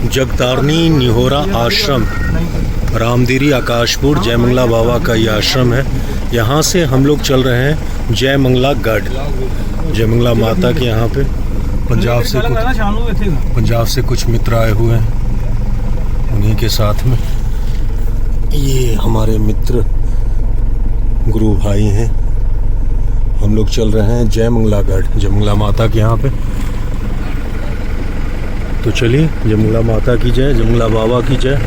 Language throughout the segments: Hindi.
जगतारनी निहोरा आश्रम, रामदेरी आकाशपुर जयमंगला बाबा का ये आश्रम है। यहाँ से हम लोग चल रहे हैं जयमंगला गढ़, जयमंगला माता के यहाँ पे। पंजाब से कुछ मित्र आए हुए हैं, उन्हीं के साथ में ये हमारे मित्र गुरु भाई हैं। हम लोग चल रहे हैं जयमंगला गढ़, जयमंगला माता के यहाँ पे। तो चलिए, जयमंगला माता की जय, जयमंगला बाबा की जय,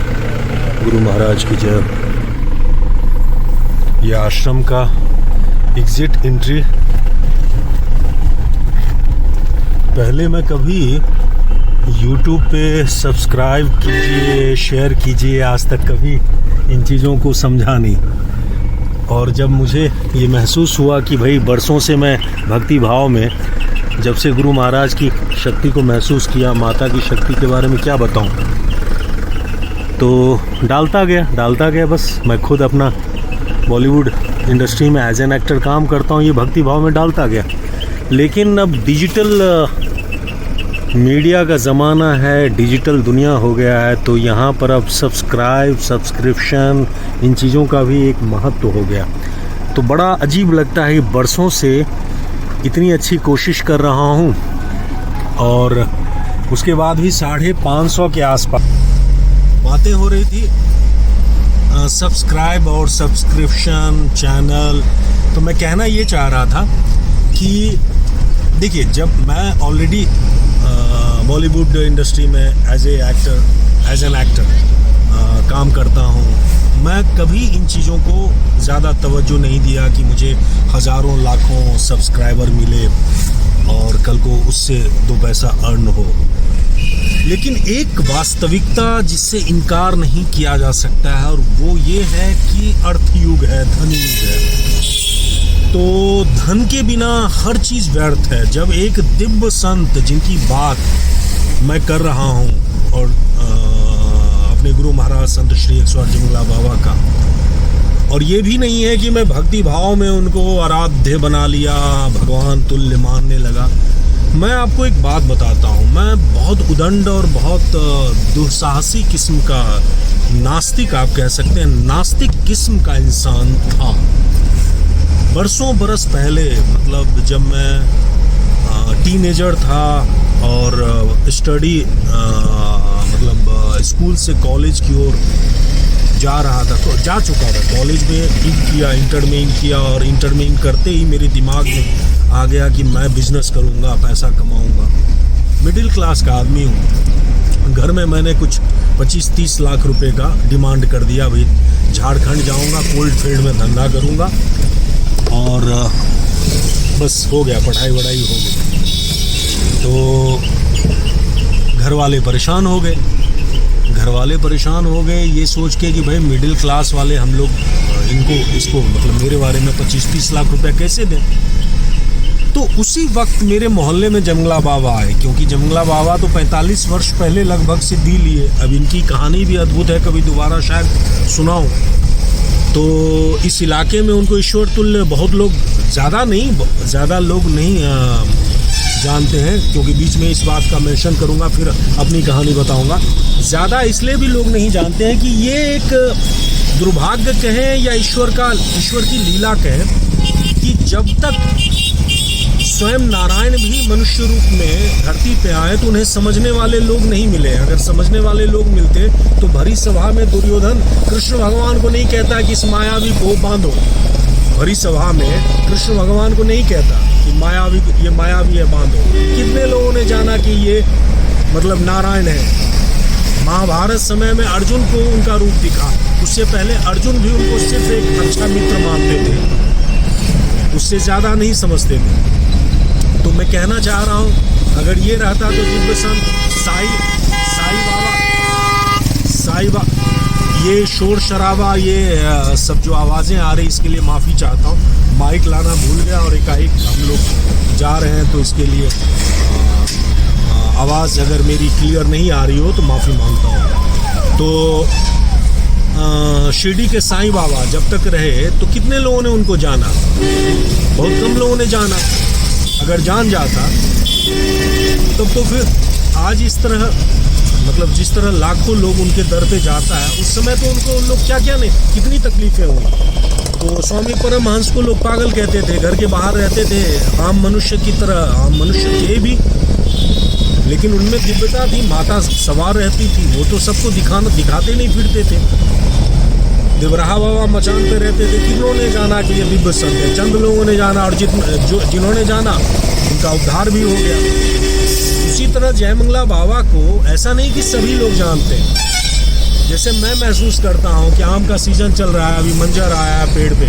गुरु महाराज की जय। ये आश्रम का एग्जिट एंट्री। पहले मैं कभी YouTube पे सब्सक्राइब कीजिए, शेयर कीजिए, आज तक कभी इन चीज़ों को समझा नहीं। और जब मुझे ये महसूस हुआ कि भाई बरसों से मैं भक्ति भाव में, जब से गुरु महाराज की शक्ति को महसूस किया, माता की शक्ति के बारे में क्या बताऊं, तो डालता गया। बस मैं खुद अपना बॉलीवुड इंडस्ट्री में एज एन एक्टर काम करता हूं, ये भक्ति भाव में डालता गया। लेकिन अब डिजिटल मीडिया का ज़माना है, डिजिटल दुनिया हो गया है, तो यहाँ पर अब सब्सक्रिप्शन, इन चीज़ों का भी एक महत्व हो गया। तो बड़ा अजीब लगता है कि बरसों से इतनी अच्छी कोशिश कर रहा हूँ और उसके बाद भी 550 के आसपास बातें हो रही थी सब्सक्राइब और सब्सक्रिप्शन चैनल। तो मैं कहना ये चाह रहा था कि देखिए, जब मैं ऑलरेडी बॉलीवुड इंडस्ट्री में एज एन एक्टर काम करता हूँ, मैं कभी इन चीज़ों को ज़्यादा तवज्जो नहीं दिया कि मुझे हज़ारों लाखों सब्सक्राइबर मिले और कल को उससे 2 पैसा अर्न हो। लेकिन एक वास्तविकता जिससे इनकार नहीं किया जा सकता है, और वो ये है कि अर्थ युग है, धन युग है। तो धन के बिना हर चीज़ व्यर्थ है। जब एक दिव्य संत जिनकी बात मैं कर रहा हूँ, और अपने गुरु महाराज संत श्री 108 जयमंगला बाबा का, और ये भी नहीं है कि मैं भक्ति भाव में उनको आराध्य बना लिया, भगवान तुल्य मानने लगा। मैं आपको एक बात बताता हूँ, मैं बहुत उदंड और बहुत दुस्साहसी किस्म का नास्तिक, आप कह सकते हैं नास्तिक किस्म का इंसान था। बरसों बरस पहले, मतलब जब मैं टीनेजर था और स्टडी मतलब स्कूल से कॉलेज की ओर जा रहा था, तो जा चुका था। कॉलेज में इंटर में इन किया, और इंटर में इन करते ही मेरे दिमाग में आ गया कि मैं बिजनेस करूँगा, पैसा कमाऊँगा। मिडिल क्लास का आदमी हूँ। घर में मैंने कुछ 25-30 लाख रुपए का डिमांड कर दिया, भाई झारखंड जाऊँगा, कोल्ड फील्ड में धंधा करूँगा, और बस हो गया, पढ़ाई वढ़ाई हो गई। तो घर वाले परेशान हो गए ये सोच के कि भाई मिडिल क्लास वाले हम लोग इसको मतलब मेरे बारे में 25-30 लाख रुपए कैसे दें। तो उसी वक्त मेरे मोहल्ले में जयमंगला बाबा आए, क्योंकि जयमंगला बाबा तो 45 वर्ष पहले लगभग सिद्धि लिए। अब इनकी कहानी भी अद्भुत है, कभी दोबारा शायद सुनाऊं। तो इस इलाके में उनको ईश्वर तुल्य बहुत लोग, ज़्यादा लोग नहीं जानते हैं, क्योंकि बीच में इस बात का मेंशन करूंगा, फिर अपनी कहानी बताऊंगा। ज़्यादा इसलिए भी लोग नहीं जानते हैं कि ये एक दुर्भाग्य कहें या ईश्वर की लीला कहें, कि जब तक स्वयं नारायण भी मनुष्य रूप में धरती पे आए तो उन्हें समझने वाले लोग नहीं मिले। अगर समझने वाले लोग मिलते तो भरी सभा में दुर्योधन कृष्ण भगवान को नहीं कहता कि इस मायावी को बांधो। भरी सभा में कृष्ण भगवान को नहीं कहता कि ये मायावी है, बांधो। कितने लोगों ने जाना कि ये मतलब नारायण है। महाभारत समय में अर्जुन को उनका रूप दिखा, उससे पहले अर्जुन भी उनको सिर्फ एक अच्छा मित्र मानते थे, उससे ज़्यादा नहीं समझते थे। तो मैं कहना चाह रहा हूँ, अगर ये रहता तो दिव्य संत साई बाबा, ये शोर शराबा, ये सब जो आवाज़ें आ रही, इसके लिए माफ़ी चाहता हूँ। माइक लाना भूल गया और एकाएक हम लोग जा रहे हैं, तो इसके लिए आवाज़ अगर मेरी क्लियर नहीं आ रही हो तो माफ़ी मांगता हूँ। तो शिरडी के साईं बाबा जब तक रहे तो कितने लोगों ने उनको जाना, बहुत कम लोगों ने जाना। अगर जान जाता तब तो फिर आज इस तरह मतलब जिस तरह लाखों लोग उनके दर पे जाता है, उस समय तो उनको उन लोग क्या क्या नहीं, कितनी तकलीफें हुई। तो स्वामी परमहंस को लोग पागल कहते थे, घर के बाहर रहते थे, आम मनुष्य की तरह, आम मनुष्य थे भी, लेकिन उनमें दिव्यता थी, माता सवार रहती थी, वो तो सबको दिखाते नहीं फिरते थे। देवराहा बाबा मचान पे रहते थे, कितनों ने जाना कि ये दिव्य संत है, चंद लोगों ने जाना, और जिन्होंने जाना उनका उद्धार भी हो गया। उसी तरह जयमंगला बाबा को ऐसा नहीं कि सभी लोग जानते हैं। जैसे मैं महसूस करता हूँ कि आम का सीजन चल रहा है, अभी मंजर आया है पेड़ पे,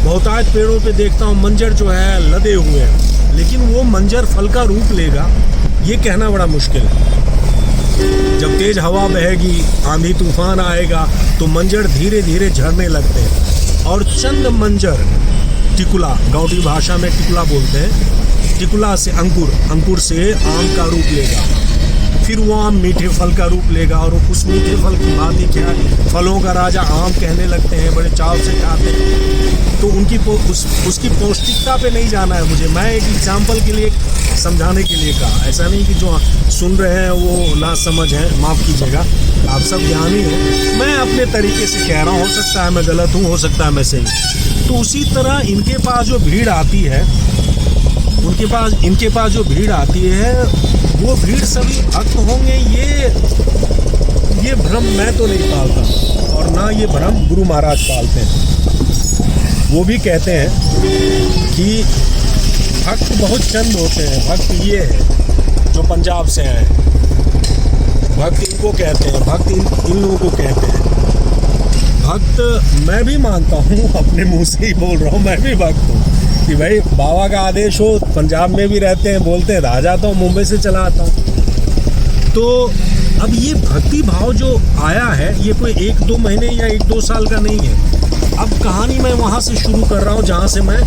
बहुतायत पेड़ों पे देखता हूँ मंजर जो है लदे हुए हैं, लेकिन वो मंजर फल का रूप लेगा ये कहना बड़ा मुश्किल है। जब तेज हवा बहेगी, आंधी तूफान आएगा, तो मंजर धीरे धीरे झड़ने लगते हैं, और चंद मंजर टिकुला, गाँवटी भाषा में टिकुला बोलते हैं, टिकुला से अंकुर से आम का रूप लेगा, फिर वो आम मीठे फल का रूप लेगा, और उस मीठे फल की बात ही क्या है, फलों का राजा आम कहने लगते हैं, बड़े चाव से खाते हैं। तो उनकी उसकी पौष्टिकता पे नहीं जाना है मुझे, मैं एक एग्जाम्पल के लिए समझाने के लिए कहा, ऐसा नहीं कि जो सुन रहे हैं वो ना समझ है, माफ़ कीजिएगा, आप सब ज्ञानी हो, मैं अपने तरीके से कह रहा हूँ, हो सकता है मैं गलत हूँ, हो सकता है मैं सही। तो उसी तरह इनके पास जो भीड़ आती है, इनके पास जो भीड़ आती है, वो भीड़ सभी भक्त होंगे, ये भ्रम मैं तो नहीं पालता, और ना ये भ्रम गुरु महाराज पालते हैं। वो भी कहते हैं कि भक्त बहुत चंद होते हैं, भक्त ये है जो पंजाब से आए हैं, भक्त इनको कहते हैं, भक्त इन लोगों को कहते हैं। भक्त मैं भी मानता हूँ, अपने मुंह से ही बोल रहा हूँ, मैं भी भक्त हूँ कि भाई बाबा का आदेश हो, पंजाब में भी रहते हैं, बोलते हैं, आ जाता हूँ, मुंबई से चला आता हूँ। तो अब ये भक्ति भाव जो आया है, ये कोई 1-2 महीने या 1-2 साल का नहीं है। अब कहानी मैं वहाँ से शुरू कर रहा हूँ जहाँ से मैं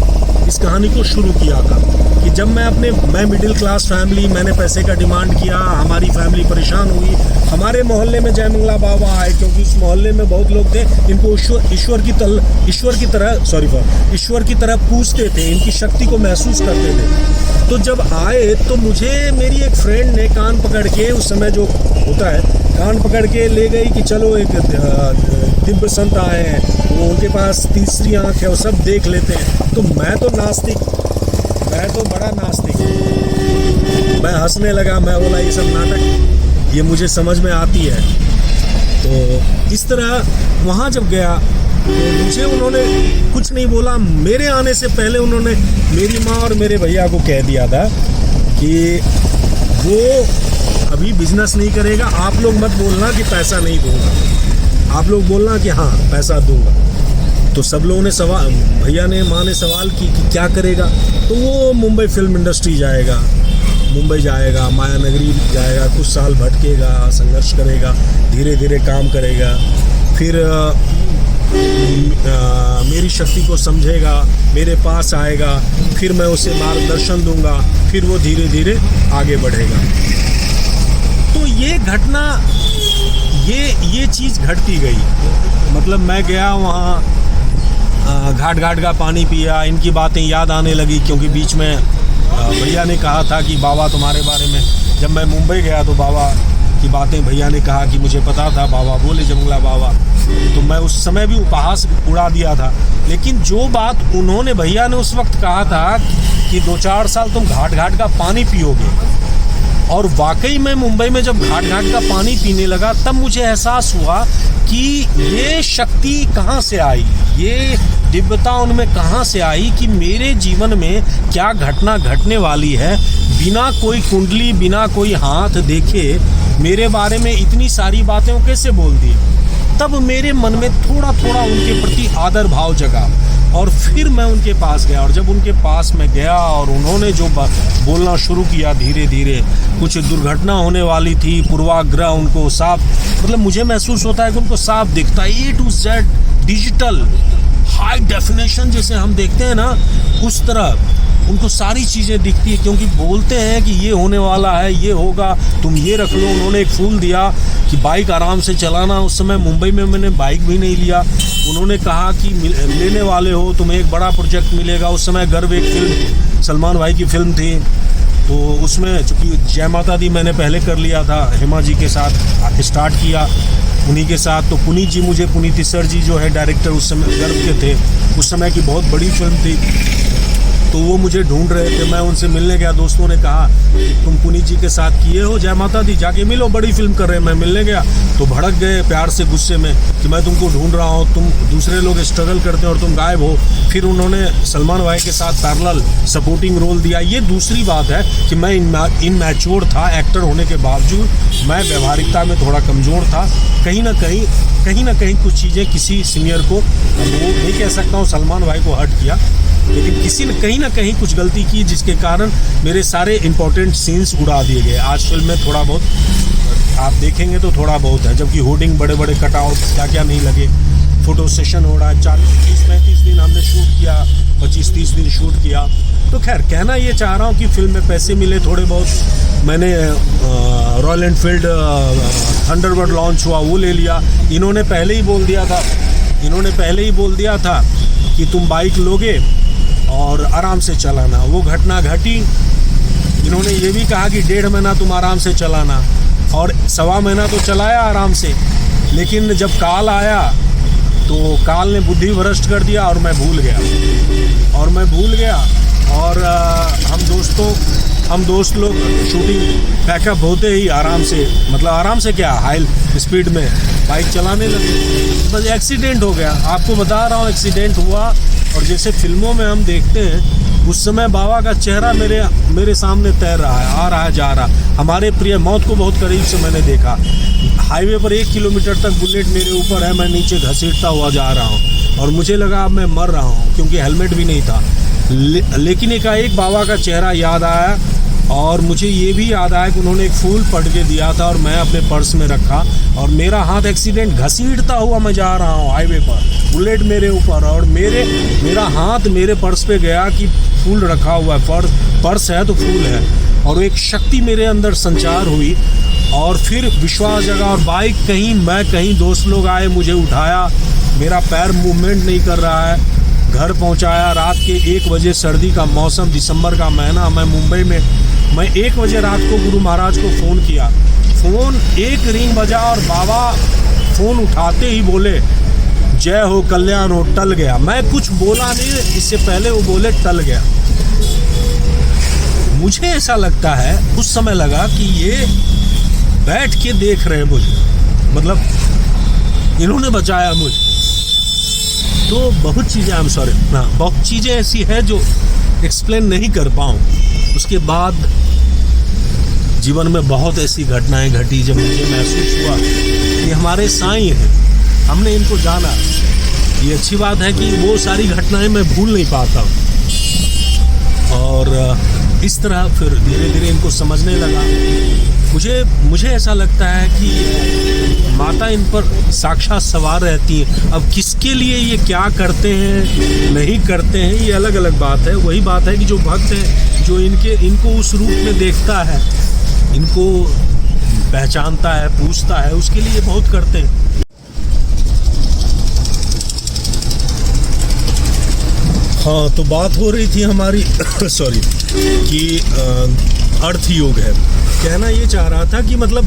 इस कहानी को शुरू किया था, कि जब मैं मिडिल क्लास फैमिली, मैंने पैसे का डिमांड किया, हमारी फैमिली परेशान हुई, हमारे मोहल्ले में जयमंगला बाबा आए, क्योंकि उस मोहल्ले में बहुत लोग थे, इनको ईश्वर की तरह पूजते थे, इनकी शक्ति को महसूस करते थे। तो जब आए तो मुझे मेरी एक फ्रेंड ने कान पकड़ के, उस समय जो होता है, कान पकड़ के ले गई कि चलो एक दिव्य संत आए हैं, वो उनके पास तीसरी आंख है, वो सब देख लेते हैं। तो मैं तो बड़ा नास्तिक, मैं हंसने लगा, मैं बोला ये सब नाटक, ये मुझे समझ में आती है। तो इस तरह वहाँ जब गया तो मुझे उन्होंने कुछ नहीं बोला, मेरे आने से पहले उन्होंने मेरी माँ और मेरे भैया को कह दिया था कि वो अभी बिजनेस नहीं करेगा, आप लोग मत बोलना कि पैसा नहीं दूंगा, आप लोग बोलना कि हाँ पैसा दूंगा। तो सब लोगों ने भैया ने, माँ ने सवाल की कि क्या करेगा, तो वो मुंबई फिल्म इंडस्ट्री जाएगा, मुंबई जाएगा, माया नगरी जाएगा, कुछ साल भटकेगा, संघर्ष करेगा, धीरे धीरे काम करेगा, फिर मेरी शक्ति को समझेगा, मेरे पास आएगा, फिर मैं उसे मार्गदर्शन दूंगा, फिर वो धीरे धीरे आगे बढ़ेगा। तो ये घटना, ये चीज़ घटती गई। मतलब मैं गया वहाँ, घाट का पानी पिया, इनकी बातें याद आने लगी, क्योंकि बीच में भैया ने कहा था कि बाबा तुम्हारे बारे में, जब मैं मुंबई गया तो बाबा की बातें भैया ने कहा कि मुझे पता था, बाबा बोले जयमंगला बाबा, तो मैं उस समय भी उपहास उड़ा दिया था। लेकिन जो बात उन्होंने, भैया ने उस वक्त कहा था कि 2-4 साल तुम घाट का पानी पियोगे, और वाकई में मुंबई में जब घाट का पानी पीने लगा, तब मुझे एहसास हुआ कि ये शक्ति कहाँ से आई, ये दिव्यता उनमें कहाँ से आई, कि मेरे जीवन में क्या घटना घटने वाली है, बिना कोई कुंडली, बिना कोई हाथ देखे मेरे बारे में इतनी सारी बातें वो कैसे बोल दी। तब मेरे मन में थोड़ा थोड़ा उनके प्रति आदर भाव जगा, और फिर मैं उनके पास गया। और जब उनके पास मैं गया और उन्होंने जो बोलना शुरू किया, धीरे धीरे कुछ दुर्घटना होने वाली थी, पूर्वाग्रह उनको साफ, मतलब मुझे महसूस होता है कि उनको साफ दिखता है, A to Z digital high definition जैसे हम देखते हैं ना, उस तरह उनको सारी चीज़ें दिखती है, क्योंकि बोलते हैं कि ये होने वाला है, ये होगा, तुम ये रख लो। उन्होंने एक फूल दिया कि बाइक आराम से चलाना। उस समय मुंबई में मैंने बाइक भी नहीं लिया। उन्होंने कहा कि लेने वाले हो, तुम्हें एक बड़ा प्रोजेक्ट मिलेगा। उस समय गर्व एक फिल्म, सलमान भाई की फिल्म थी, तो उसमें चूँकि जय माता दी मैंने पहले कर लिया था, हेमा जी के साथ स्टार्ट किया उन्हीं के साथ। तो पुनीत जी, मुझे पुनीत तिस्सर जी जो है डायरेक्टर उस समय गर्व के थे, उस समय की बहुत बड़ी फिल्म थी, तो वो मुझे ढूंढ रहे थे। मैं उनसे मिलने गया, दोस्तों ने कहा कि तुम पुनीत जी के साथ किए हो जय माता दी, जाके मिलो, बड़ी फिल्म कर रहे हैं। मैं मिलने गया तो भड़क गए प्यार से, गुस्से में कि मैं तुमको ढूंढ रहा हूँ, तुम दूसरे लोग स्ट्रगल करते हैं और तुम गायब हो। फिर उन्होंने सलमान भाई के साथ पैरेलल सपोर्टिंग रोल दिया। ये दूसरी बात है कि मैं इनमैच्योर था, एक्टर होने के बावजूद मैं व्यवहारिकता में थोड़ा कमज़ोर था। कहीं ना कहीं कुछ चीज़ें किसी सीनियर को, वो नहीं कह सकता हूँ सलमान भाई को हर्ट किया, लेकिन किसी ने कहीं ना कहीं कुछ गलती की जिसके कारण मेरे सारे इंपॉर्टेंट सीन्स उड़ा दिए गए। आज फिल्म में थोड़ा बहुत आप देखेंगे तो थोड़ा बहुत है, जबकि होर्डिंग बड़े बड़े कटआउट क्या क्या नहीं लगे। फ़ोटो सेशन हो रहा है, 40-35 दिन हमने शूट किया, 25-30 दिन शूट किया। तो खैर कहना ये चाह रहा हूँ कि फिल्म में पैसे मिले थोड़े बहुत। मैंने रॉयल एनफील्ड थंडरबर्ड लॉन्च हुआ, वो ले लिया। इन्होंने पहले ही बोल दिया था कि तुम बाइक लोगे और आराम से चलाना। वो घटना घटी। इन्होंने ये भी कहा कि 1.5 महीना तुम आराम से चलाना, और 1.25 महीना तो चलाया आराम से। लेकिन जब काल आया तो काल ने बुद्धि भ्रष्ट कर दिया और मैं भूल गया। और हम दोस्त लोग शूटिंग पैकअप होते ही आराम से क्या, हाई स्पीड में बाइक चलाने लगे। बस एक्सीडेंट हो गया। आपको बता रहा हूँ, एक्सीडेंट हुआ। और जैसे फिल्मों में हम देखते हैं, उस समय बाबा का चेहरा मेरे सामने तैर रहा है, आ रहा है, जा रहा। हमारे प्रिय मौत को बहुत करीब से मैंने देखा। हाईवे पर 1 किलोमीटर तक बुलेट मेरे ऊपर है, मैं नीचे घसीटता हुआ जा रहा हूँ और मुझे लगा अब मैं मर रहा हूँ, क्योंकि हेलमेट भी नहीं था। लेकिन एकाएक बाबा का चेहरा याद आया, और मुझे ये भी याद आया कि उन्होंने एक फूल पढ़ के दिया था और मैं अपने पर्स में रखा, और मेरा हाथ एक्सीडेंट, घसीटता हुआ मैं जा रहा हूँ हाईवे पर, बुलेट मेरे ऊपर, और मेरा हाथ मेरे पर्स पे गया कि फूल रखा हुआ है, पर्स है तो फूल है। और एक शक्ति मेरे अंदर संचार हुई, और फिर विश्वास जगा। और बाइक कहीं, मैं कहीं, दोस्त लोग आए, मुझे उठाया, मेरा पैर मूवमेंट नहीं कर रहा है, घर पहुंचाया। रात के 1 बजे, सर्दी का मौसम, दिसंबर का महीना, मैं मुंबई में। मैं 1 बजे रात को गुरु महाराज को फ़ोन किया। फ़ोन 1 रिंग बजा और बाबा फ़ोन उठाते ही बोले, जय हो, कल्याण हो, टल गया। मैं कुछ बोला नहीं, इससे पहले वो बोले टल गया। मुझे ऐसा लगता है, उस समय लगा कि ये बैठ के देख रहे हैं मुझे, मतलब इन्होंने बचाया मुझे। तो बहुत चीज़ें ऐसी है जो एक्सप्लेन नहीं कर पाऊँ। उसके बाद जीवन में बहुत ऐसी घटनाएं घटी जब मुझे महसूस हुआ कि हमारे साईं हैं, हमने इनको जाना। ये अच्छी बात है कि वो सारी घटनाएं मैं भूल नहीं पाता हूँ। और इस तरह फिर धीरे धीरे इनको समझने लगा। मुझे ऐसा लगता है कि माता इन पर साक्षात सवार रहती है। अब किसके लिए ये क्या करते हैं, नहीं करते हैं, ये अलग अलग बात है। वही बात है कि जो भक्त है, जो इनको उस रूप में देखता है, इनको पहचानता है, पूछता है, उसके लिए बहुत करते हैं। हाँ, तो बात हो रही थी हमारी सॉरी कि अर्थ योग है। कहना ये चाह रहा था कि मतलब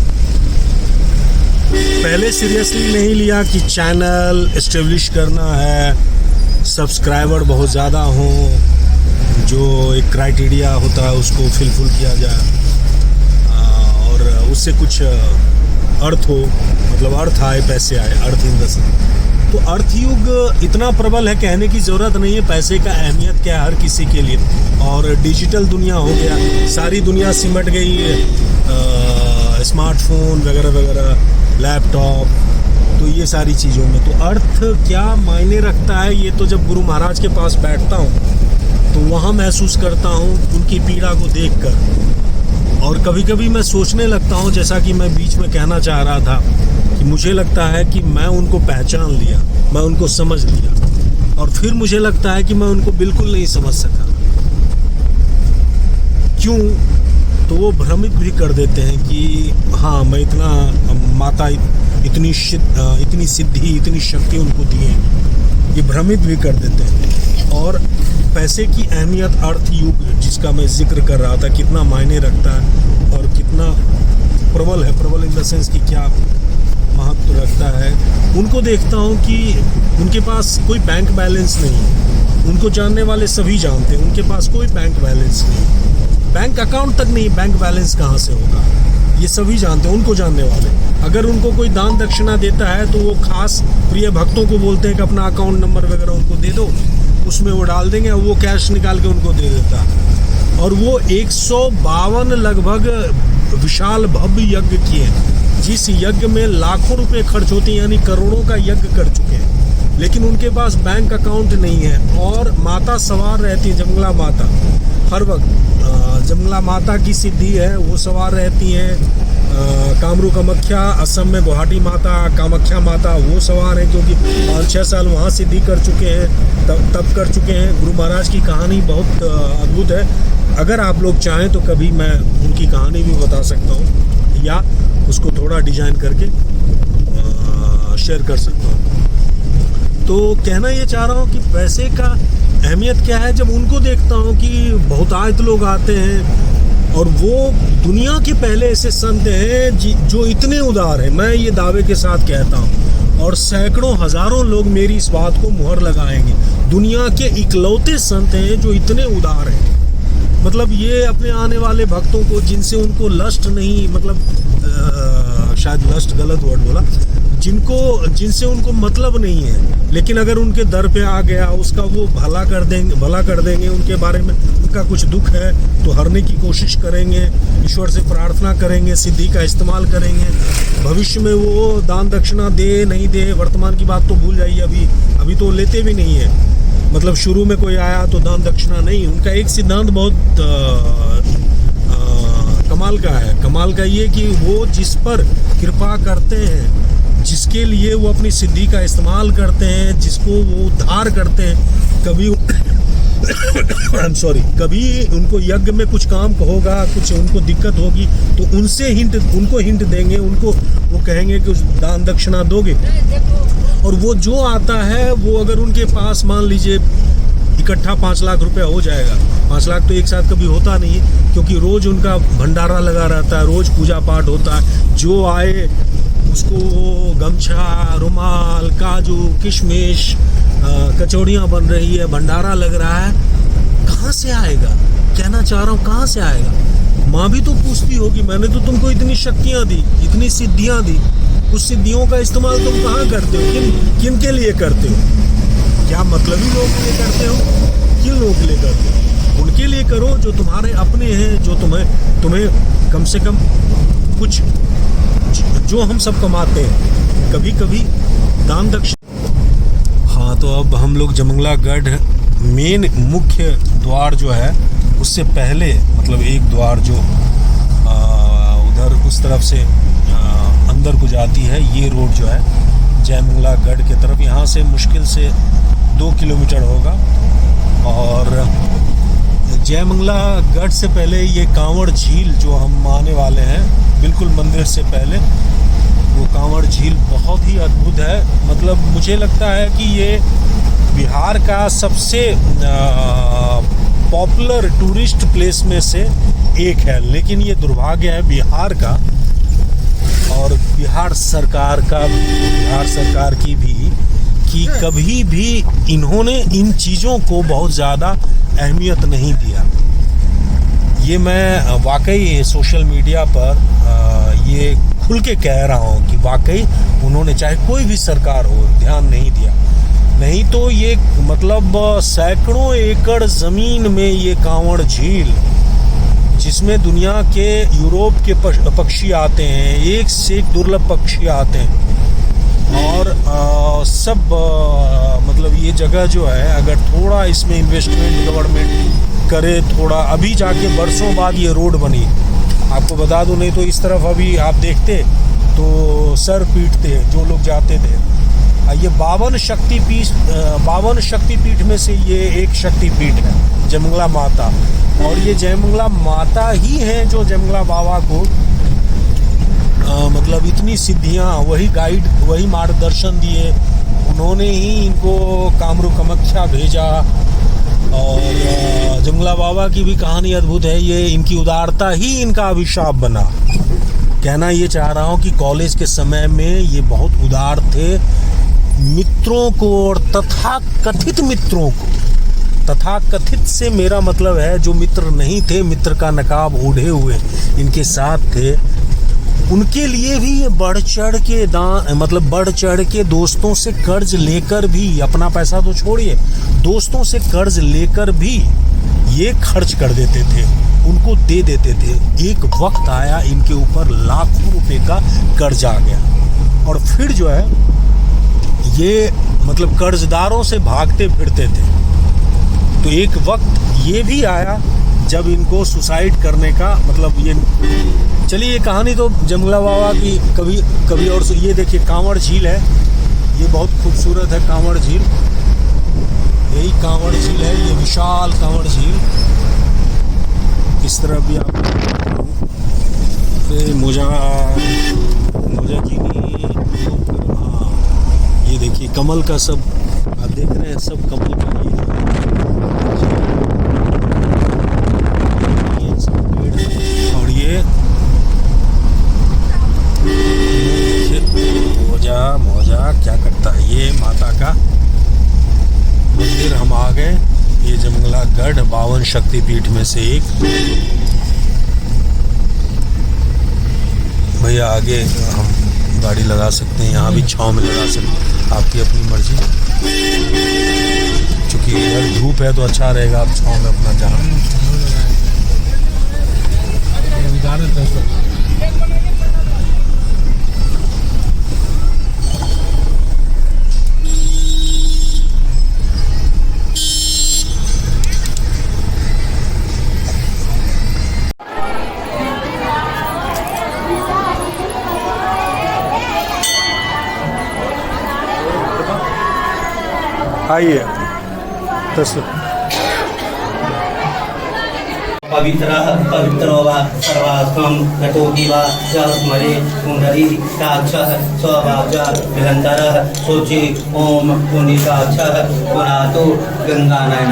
पहले सीरियसली नहीं लिया कि चैनल एस्टेब्लिश करना है, सब्सक्राइबर बहुत ज़्यादा हो, जो एक क्राइटेरिया होता है उसको फिलफुल किया जाए, और उससे कुछ अर्थ हो, मतलब अर्थ आए, पैसे आए, अर्थ इन द सेंस। तो अर्थयुग इतना प्रबल है, कहने की ज़रूरत नहीं है पैसे का अहमियत क्या है हर किसी के लिए। और डिजिटल दुनिया हो गया, सारी दुनिया सिमट गई है, स्मार्टफोन वगैरह वगैरह, लैपटॉप, तो ये सारी चीज़ों में तो अर्थ क्या मायने रखता है, ये तो जब गुरु महाराज के पास बैठता हूँ तो वहाँ महसूस करता हूँ उनकी पीड़ा को देखकर। और कभी कभी मैं सोचने लगता हूँ, जैसा कि मैं बीच में कहना चाह रहा था, कि मुझे लगता है कि मैं उनको पहचान लिया, मैं उनको समझ लिया, और फिर मुझे लगता है कि मैं उनको बिल्कुल नहीं समझ सका। क्यों? तो वो भ्रमित भी कर देते हैं कि हाँ, मैं इतना, माता इतनी सिद्धि, इतनी शक्ति उनको दी है, ये भ्रमित भी कर देते हैं। और पैसे की अहमियत, अर्थ युग जिसका मैं जिक्र कर रहा था, कितना मायने रखता है और कितना प्रबल है, प्रबल इन द सेंस कि क्या महत्व रखता है। उनको देखता हूँ कि उनके पास कोई बैंक बैलेंस नहीं, उनको जानने वाले सभी जानते हैं, उनके पास कोई बैंक बैलेंस नहीं, बैंक अकाउंट तक नहीं, बैंक बैलेंस कहाँ से होगा ये सभी जानते हैं, उनको जानने वाले। अगर उनको कोई दान दक्षिणा देता है तो वो खास प्रिय भक्तों को बोलते हैं कि अपना अकाउंट नंबर वगैरह उनको दे दो, उसमें वो डाल देंगे और वो कैश निकाल के उनको दे देता है। और वो 152 लगभग विशाल भव्य यज्ञ किए, जिस यज्ञ में लाखों रुपए खर्च होते हैं, यानी करोड़ों का यज्ञ कर चुके हैं, लेकिन उनके पास बैंक अकाउंट नहीं है। और माता सवार रहती है, जमंगला माता हर वक्त, जमंगला माता की सिद्धि है, वो सवार रहती हैं। कामरू कामाख्या, असम में गुवाहाटी माता, कामाख्या माता वो सवार हैं, क्योंकि 5-6 साल वहाँ सिद्धि कर चुके हैं, तब कर चुके हैं। गुरु महाराज की कहानी बहुत अद्भुत है, अगर आप लोग चाहें तो कभी मैं उनकी कहानी भी बता सकता हूँ या उसको थोड़ा डिजाइन करके शेयर कर सकता हूँ। तो कहना ये चाह रहा हूँ कि पैसे का अहमियत क्या है। जब उनको देखता हूँ कि बहुतायत लोग आते हैं और वो दुनिया के पहले ऐसे संत हैं जो इतने उदार हैं, मैं ये दावे के साथ कहता हूँ, और सैकड़ों हजारों लोग मेरी इस बात को मुहर लगाएंगे, दुनिया के इकलौते संत हैं जो इतने उदार हैं। मतलब ये अपने आने वाले भक्तों को, जिनसे उनको लस्ट नहीं, मतलब शायद लस्ट गलत वर्ड बोला, जिनसे उनको मतलब नहीं है, लेकिन अगर उनके दर पे आ गया उसका वो भला कर देंगे, उनके बारे में उनका कुछ दुख है तो हरने की कोशिश करेंगे, ईश्वर से प्रार्थना करेंगे, सिद्धि का इस्तेमाल करेंगे। भविष्य में वो दान दक्षिणा दे नहीं दे, वर्तमान की बात तो भूल जाइए, अभी तो लेते भी नहीं है। मतलब शुरू में कोई आया तो दान दक्षिणा नहीं। उनका एक सिद्धांत बहुत कमाल का है। कमाल का ये कि वो जिस पर कृपा करते हैं, जिसके लिए वो अपनी सिद्धि का इस्तेमाल करते हैं, जिसको वो उद्धार करते हैं, कभी उनको यज्ञ में कुछ काम होगा, कुछ उनको दिक्कत होगी तो उनको हिंट देंगे, उनको वो कहेंगे कि दान दक्षिणा दोगे। और वो जो आता है वो अगर उनके पास मान लीजिए इकट्ठा 5 लाख रुपया हो जाएगा, 5 लाख तो एक साथ कभी होता नहीं है, क्योंकि रोज उनका भंडारा लगा रहता है, रोज पूजा पाठ होता है। जो आए उसको गमछा, रुमाल, काजू, किशमिश, कचौड़ियाँ बन रही है, भंडारा लग रहा है, कहाँ से आएगा? कहना चाह रहा हूँ, कहाँ से आएगा? माँ भी तो पूछती होगी, मैंने तो तुमको इतनी शक्तियाँ दी, इतनी सिद्धियाँ दी, उस सिद्धियों का इस्तेमाल तुम कहाँ करते हो? किन के लिए करते हो? क्या मतलबी लोगों के लिए करते हो? किन लोगों के लिए करते हो? उनके लिए करो जो तुम्हारे अपने हैं, जो तुम्हें कम से कम कुछ, जो हम सब कमाते हैं, कभी कभी दान दक्षिणा। हाँ, तो अब हम लोग जमंगलागढ़ मेन मुख्य द्वार जो है उससे पहले, मतलब एक द्वार जो उधर उस तरफ से अंदर को जाती है, ये रोड जो है जयमंगलागढ़ की तरफ, यहाँ से मुश्किल से 2 किलोमीटर होगा। और जयमंगलागढ़ से पहले ये कांवड़ झील जो हम आने वाले हैं, बिल्कुल मंदिर से पहले, वो कांवड़ झील बहुत ही अद्भुत है। मतलब मुझे लगता है कि ये बिहार का सबसे पॉपुलर टूरिस्ट प्लेस में से एक है, लेकिन ये दुर्भाग्य है बिहार का और बिहार सरकार की भी, कि कभी भी इन्होंने इन चीज़ों को बहुत ज़्यादा अहमियत नहीं दिया। ये मैं वाकई सोशल मीडिया पर ये खुल के कह रहा हूँ कि वाकई उन्होंने, चाहे कोई भी सरकार हो, ध्यान नहीं दिया। नहीं तो ये मतलब सैकड़ों एकड़ ज़मीन में ये कांवड़ झील, जिसमें दुनिया के, यूरोप के पक्षी आते हैं, एक से एक दुर्लभ पक्षी आते हैं, और सब मतलब ये जगह जो है, अगर थोड़ा इसमें इन्वेस्टमेंट गवर्नमेंट करे, थोड़ा, अभी जाके बरसों बाद ये रोड बनी, आपको बता दूं, नहीं तो इस तरफ अभी आप देखते तो सर पीटते जो लोग जाते थे। ये 52 शक्तिपीठ में से ये एक शक्तिपीठ है, जयमंगला माता। और ये जयमंगला माता ही है जो जयमंगला बाबा को मतलब इतनी सिद्धियां, वही गाइड, वही मार्गदर्शन दिए, उन्होंने ही इनको कामरू कामाख्या भेजा और जंगला बाबा की भी कहानी अद्भुत है। ये इनकी उदारता ही इनका अभिशाप बना। कहना ये चाह रहा हूँ कि कॉलेज के समय में ये बहुत उदार थे मित्रों को और तथाकथित मित्रों को। तथाकथित से मेरा मतलब है जो मित्र नहीं थे, मित्र का नकाब ओढ़े हुए इनके साथ थे, उनके लिए भी ये बढ़ चढ़ के दोस्तों से कर्ज लेकर भी, अपना पैसा तो छोड़िए, दोस्तों से कर्ज लेकर भी ये खर्च कर देते थे, उनको दे देते थे। एक वक्त आया इनके ऊपर लाखों रुपए का कर्ज आ गया और फिर जो है ये मतलब कर्जदारों से भागते फिरते थे। तो एक वक्त ये भी आया जब इनको सुसाइड करने का मतलब ये, चलिए ये कहानी तो जंगला बाबा की कभी और। ये देखिए कांवड़ झील है, ये बहुत खूबसूरत है कांवड़ झील, यही कांवड़ झील है, ये विशाल कांवड़ झील। इस तरह भी आप मोजा की हाँ, ये देखिए कमल का सब आप देख रहे हैं, सब कमल का ये सब पेड़। और ये मोजा क्या करता है, ये माता का मंदिर हम आ गए। ये जंगलागढ़ 52 शक्तिपीठ में से एक। भैया आगे हम गाड़ी लगा सकते हैं, यहाँ भी छाँव में लगा सकते हैं, आपकी अपनी मर्जी। चूँकि इधर धूप है तो अच्छा रहेगा आप छाँव में अपना जहाँ। आइए पवित्रो वा सर्वात्मं गतोऽपि वा स्मरे पुण्डरीकाक्षः स्वभावः निरन्तरः सोचे ओम पुण्डिकाक्षः पुनातो गंगानयन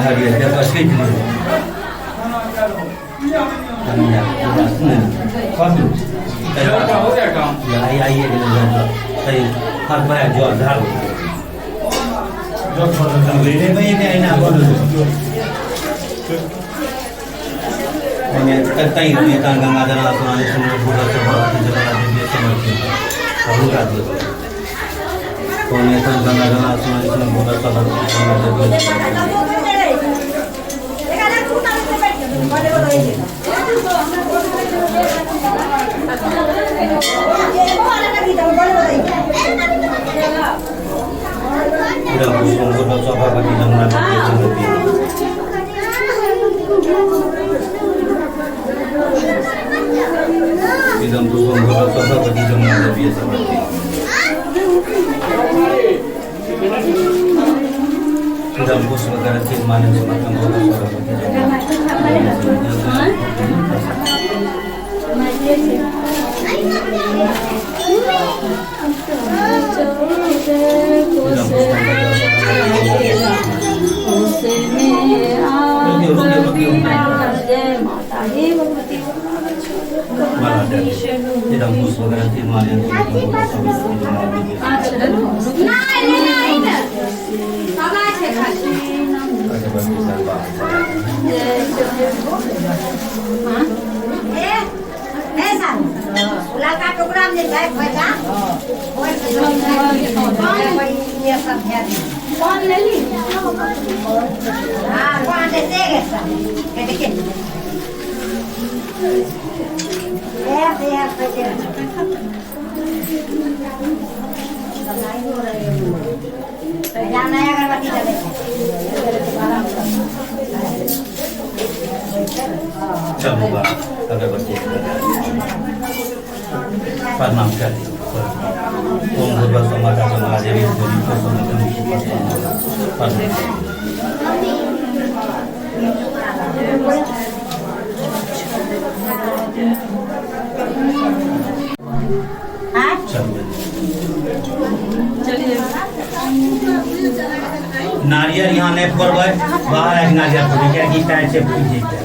प्रणाम करती ओम भूर्भुवः माता महादेवी नारियल नारियल यहाँ नहीं फोड़बै बाहर आके नारियल फोड़बै कियाकि टाइट छै फूटि जेतै